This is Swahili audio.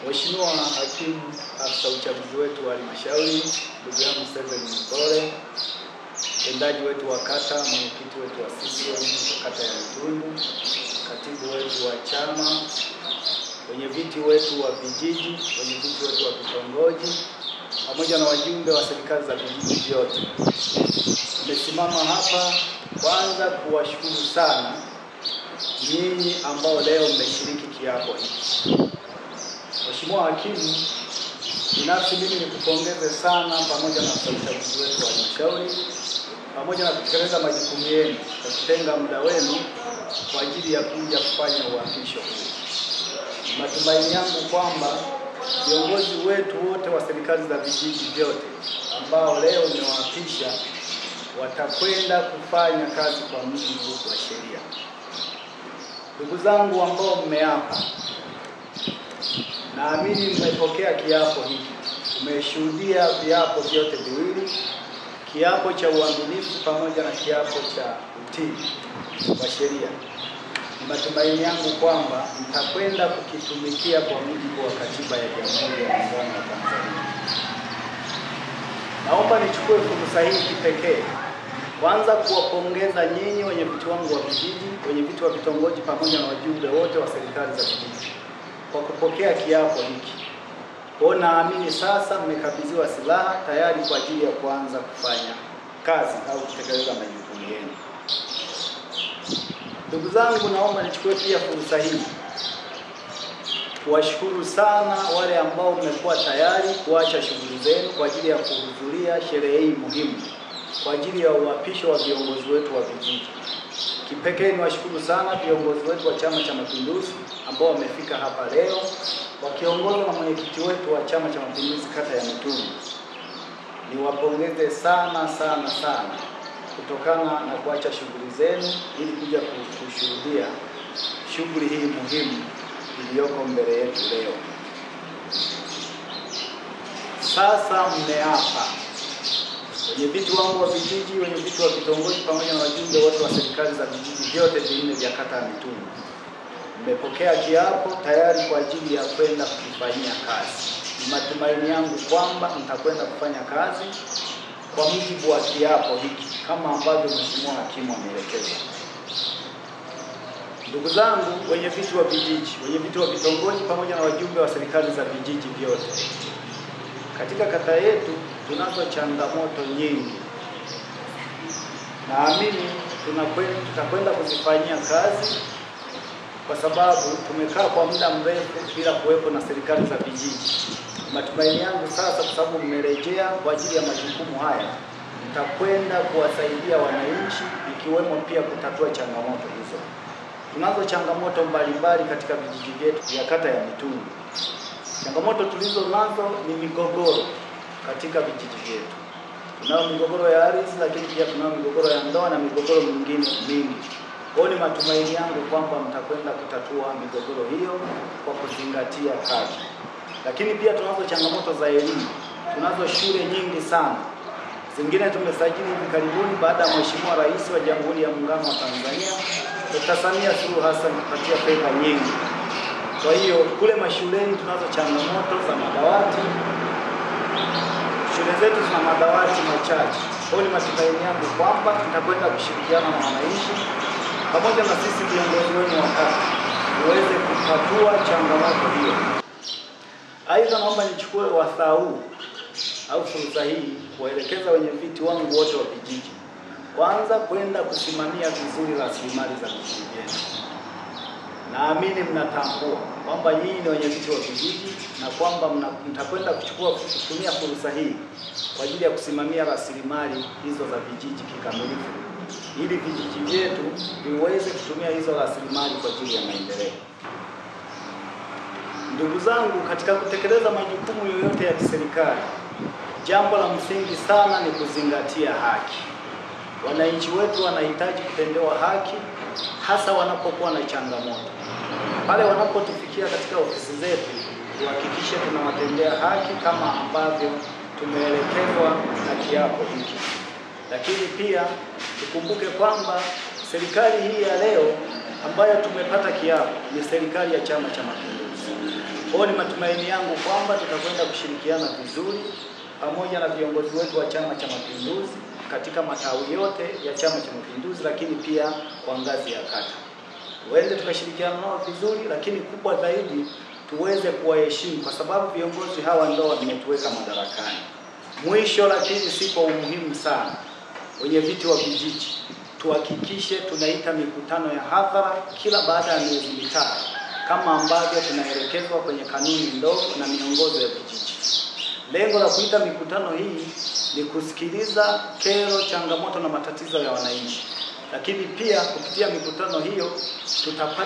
Mheshimiwa Hakimu, afisa uchaguzi wetu wa halmashauri, ndugu yangu Steven Mpole, mtendaji wetu wa kata, mwenyekiti wetu wa CCM kata ya Mitundu, katibu wetu wa chama, wenyeviti wetu wa vijiji, wenyeviti wetu wa vitongoji, pamoja na wajumbe wa serikali za vijiji vyote. Nimesimama hapa kwanza kuwashukuru sana nyinyi ambao leo mmeshiriki kiapo hiki. Mheshimiwa Hakimu, binafsi mimi nikupongeze sana pamoja na uchaguzi wetu wa halmashauri, pamoja na kutekeleza majukumu yenu kwa kutenga muda wenu kwa ajili ya kuja kufanya uapisho huu. Matumaini yangu kwamba viongozi wetu wote wa serikali za vijiji vyote ambao leo nimewaapisha watakwenda kufanya kazi kwa mujibu wa sheria. Ndugu zangu ambao mmeapa, naamini mmepokea kiapo hiki. Umeshuhudia viapo vyote viwili, kiapo cha uaminifu pamoja na kiapo cha utii kwa sheria. Ni matumaini yangu kwamba mtakwenda kukitumikia kwa mujibu wa katiba ya Jamhuri ya Muungano wa Tanzania. Naomba nichukue fursa hii kipekee kwanza kuwapongeza nyinyi wenyeviti wangu wa vijiji, wenyeviti wa vitongoji pamoja na wajumbe wote wa serikali za vijiji kwa kupokea kiapo hiki. Kwa naamini sasa mmekabidhiwa silaha tayari kwa ajili ya kuanza kufanya kazi au kutekeleza majukumu yenu. Ndugu zangu, naomba nichukue pia fursa hii kuwashukuru sana wale ambao mmekuwa tayari kuacha shughuli zenu kwa ajili ya kuhudhuria sherehe hii muhimu kwa ajili ya uapisho wa viongozi wetu wa vijiji. Kipekee niwashukuru sana viongozi wetu wa Chama cha Mapinduzi ambao wamefika hapa leo wakiongozwa na mwenyekiti wetu wa Chama cha Mapinduzi kata ya Mitundu. Niwapongeze sana kutokana na kuacha shughuli zenu ili kuja kushuhudia shughuli hii muhimu iliyoko mbele yetu leo. Sasa mmeapa. Wenyeviti wangu wa vijiji, wenyeviti wa vitongoji pamoja na wajumbe wote wa serikali za vijiji vyote vinne vya kata ya Mitundu, mmepokea kiapo tayari kwa ajili ya kwenda kufanyia kazi. Ni matumaini yangu kwamba mtakwenda kufanya kazi kwa mujibu wa kiapo hiki kama ambavyo Mheshimiwa Hakimu ameelekeza. Ndugu zangu, wenyeviti wa vijiji, wenyeviti wa vitongoji pamoja na wajumbe wa serikali za vijiji vyote, katika kata yetu tunazo changamoto nyingi. Naamini tutakwenda kuzifanyia kazi kwa sababu tumekaa kwa muda mrefu bila kuwepo na serikali za vijiji. Matumaini yangu sasa, kwa sababu mmerejea kwa ajili ya majukumu haya, mtakwenda kuwasaidia wananchi ikiwemo pia kutatua changamoto hizo. Tunazo changamoto mbalimbali katika vijiji vyetu vya kata ya Mitundu. Changamoto tulizo nazo ni migogoro katika vijiji vyetu. Tunao migogoro ya ardhi, lakini pia tunao migogoro ya ndoa na migogoro mingine mingi. Kwa ni matumaini yangu kwamba mtakwenda kutatua migogoro hiyo kwa kuzingatia haki. Lakini pia tunazo changamoto za elimu. Tunazo shule nyingi sana. Zingine tumesajili hivi karibuni baada ya Mheshimiwa Rais wa Jamhuri ya Muungano wa Tanzania Dr. Samia Suluhu Hassan kupatia fedha nyingi. Kwa hiyo kule mashuleni tunazo changamoto za madawati. Shule zetu zina madawati machache. Kwa ni matumaini yangu kwamba tutakwenda kushirikiana na wananchi pamoja na sisi viongozi wenu wa kata uweze kutatua changamoto hiyo. Aidha, naomba nichukue wasaa huu au fursa hii kuwaelekeza wenyeviti wangu wote wa vijiji kwanza kwenda kusimamia vizuri rasilimali za vijiji vyetu. Naamini mnatambua kwamba nyinyi ni wenyeviti wa vijiji na kwamba mtakwenda kutumia fursa hii kwa ajili ya kusimamia rasilimali hizo za vijiji kikamilifu ili vijiji vyetu viweze kutumia hizo rasilimali kwa ajili ya maendeleo. Ndugu zangu, katika kutekeleza majukumu yoyote ya kiserikali, jambo la msingi sana ni kuzingatia haki. Wananchi wetu wanahitaji kutendewa haki hasa wanapokuwa na changamoto. Pale wanapotufikia katika ofisi zetu, tuhakikishe tunawatendea haki kama ambavyo tumeelekezwa na kiapo hiki. Lakini pia tukumbuke kwamba serikali hii ya leo ambayo tumepata kiapo ni serikali ya Chama cha Mapinduzi. Kwa ni matumaini yangu kwamba tutakwenda kushirikiana vizuri pamoja na viongozi wetu wa Chama cha Mapinduzi katika matawi yote ya Chama cha Mapinduzi, lakini pia kwa ngazi ya kata. Tuweze tukashirikiana nao vizuri, lakini kubwa zaidi tuweze kuwaheshimu, kwa sababu viongozi hawa ndio wametuweka madarakani. Mwisho lakini si kwa umuhimu sana, wenye viti wa vijiji tuhakikishe tunaita mikutano ya hadhara kila baada ya miezi mitatu kama ambavyo tunaelekezwa kwenye kanuni ndogo na miongozo ya vijiji. Lengo la kuita mikutano hii ni kusikiliza kero, changamoto na matatizo ya wananchi, lakini pia kupitia mikutano hiyo tutapata